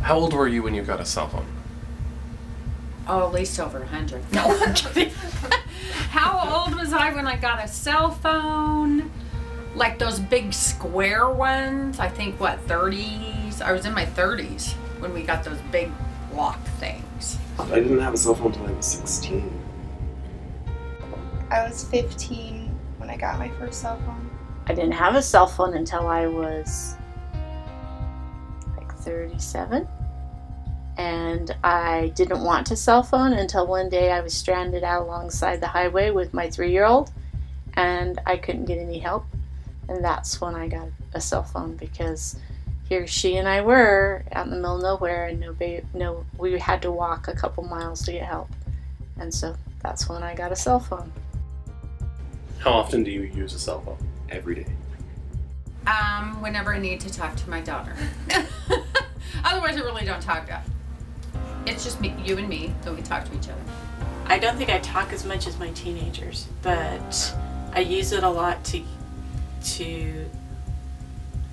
How old were you when you got a cell phone? Oh, at least over 100. No, I'm kidding. How old was I when I got a cell phone? Like those big square ones. I think, 30s? I was in my 30s when we got those big lock things. I didn't have a cell phone until I was 16. I was 15 when I got my first cell phone. I didn't have a cell phone until I was like 37. And I didn't want a cell phone until one day I was stranded out alongside the highway with my 3-year-old and I couldn't get any help. And that's when I got a cell phone, because here she and I were out in the middle of nowhere, and we had to walk a couple miles to get help. And so that's when I got a cell phone. How often do you use a cell phone? Every day. Whenever I need to talk to my daughter. Otherwise, I really don't talk to her. It's just you and me, so we talk to each other. I don't think I talk as much as my teenagers, but I use it a lot to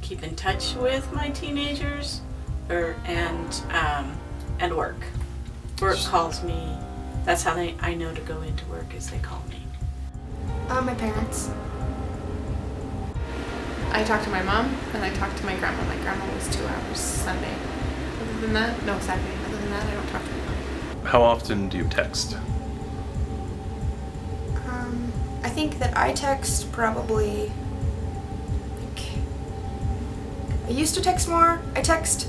keep in touch with my teenagers, and work. Work calls me. That's how I know to go into work, is they call me. My parents. I talked to my mom and I talked to my grandma. My grandma was 2 hours Sunday. Other than that, no, Saturday. Other than that, I don't talk to my mom. How often do you text? I think that I text probably, I used to text more. I text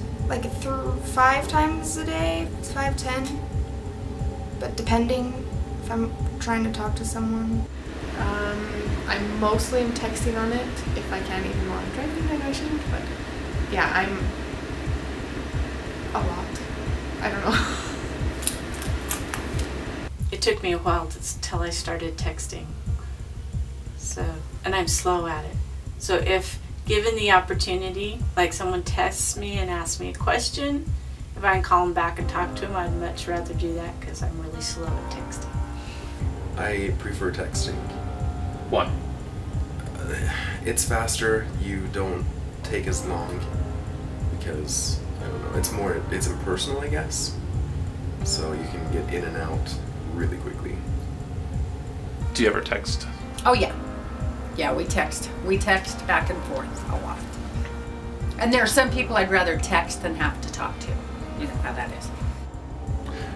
through 5 times a day, 5, 10. But depending if I'm trying to talk to someone. I mostly am texting on it if I can, even while I'm driving. I know I shouldn't, but yeah, I'm a lot. I don't know. It took me a while till I started texting. And I'm slow at it. So if given the opportunity, like someone texts me and asks me a question, if I can call them back and talk to them, I'd much rather do that because I'm really slow at texting. I prefer texting. Why? It's faster. You don't take as long because, I don't know, it's impersonal, I guess. So you can get in and out really quickly. Do you ever text? Oh, yeah. Yeah, we text. We text back and forth a lot. And there are some people I'd rather text than have to talk to. You know how that is.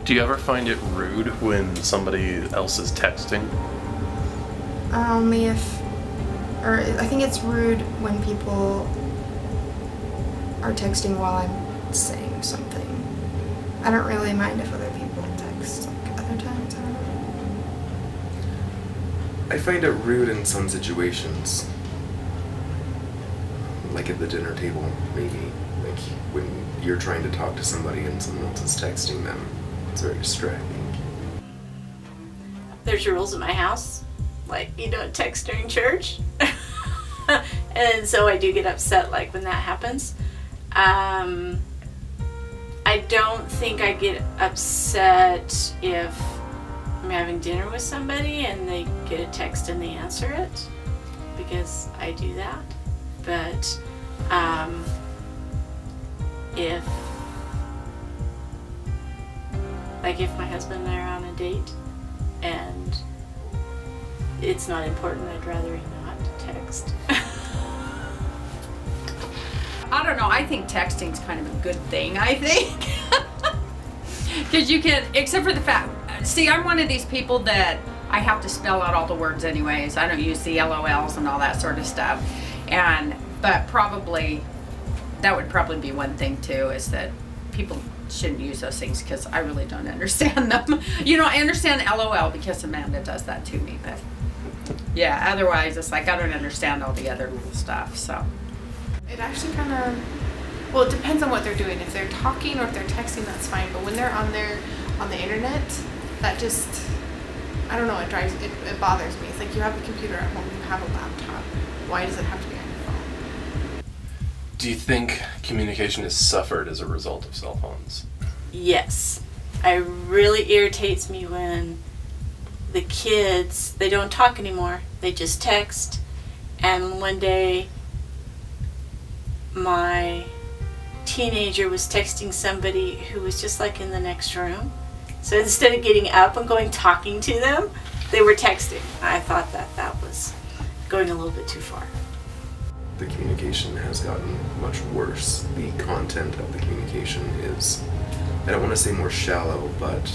Do you ever find it rude when somebody else is texting? I think it's rude when people are texting while I'm saying something. I don't really mind if other people text other times. I don't know. I find it rude in some situations. Like at the dinner table, maybe. Like when you're trying to talk to somebody and someone else is texting them. It's very distracting. There's rules at my house. Like, you don't text during church. And so I do get upset when that happens. I don't think I get upset if I'm having dinner with somebody and they get a text and they answer it, because I do that. But if my husband and I are on a date and it's not important, I'd rather he not text. I don't know. I think texting's kind of a good thing, I think. Because you can, except for the fact, see, I'm one of these people that I have to spell out all the words anyways. I don't use the LOLs and all that sort of stuff. But probably, that would probably be one thing too, is that people shouldn't use those things because I really don't understand them. I understand LOL because Amanda does that to me, but yeah, otherwise it's I don't understand all the other little stuff, so. It actually kind of, it depends on what they're doing. If they're talking or if they're texting, that's fine. But when they're on the internet, that just, I don't know, it bothers me. It's like you have a computer at home, you have a laptop. Why does it have to be on your phone? Do you think communication has suffered as a result of cell phones? Yes. It really irritates me when the kids, they don't talk anymore. They just text. And one day, my teenager was texting somebody who was just like in the next room. So instead of getting up and going talking to them, they were texting. I thought that was going a little bit too far. The communication has gotten much worse. The content of the communication is, I don't want to say more shallow, but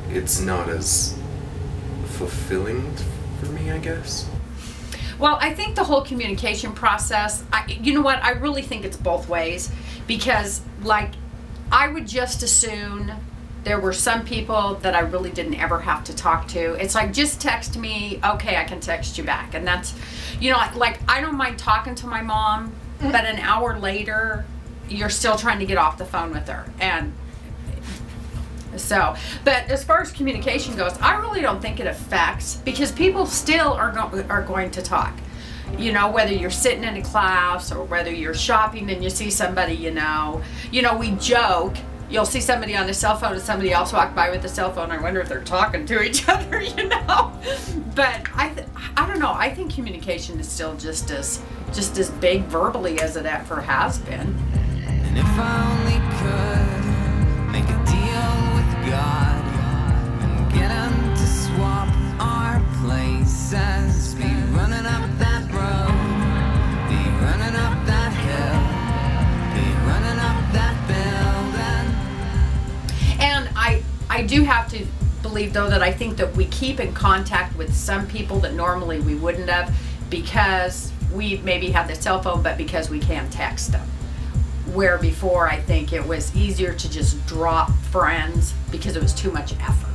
it's not as fulfilling for me, I guess. Well, I think the whole communication process, you know what, I really think it's both ways, because like I would just as soon there were some people that I really didn't ever have to talk to. It's like, just text me, okay, I can text you back. And that's, you know, like I don't mind talking to my mom, but an hour later you're still trying to get off the phone with her. And so, but as far as communication goes, I really don't think it affects, because people still are going to talk. You know, whether you're sitting in a class or whether you're shopping and you see somebody, you know, we joke. You'll see somebody on a cell phone and somebody else walk by with a cell phone. I wonder if they're talking to each other, you know. But I don't know. I think communication is still just as big verbally as it ever has been. And if I only could make a deal with God and get him to swap our places, be running up that road, be running up that hill, be running up that building. And I do have to believe, though, that I think that we keep in contact with some people that normally we wouldn't have, because we maybe have the cell phone, but because we can't text them. Where before, I think it was easier to just drop friends because it was too much effort.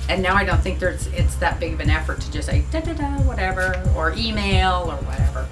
And now I don't think it's that big of an effort to just say da da da whatever, or email or whatever.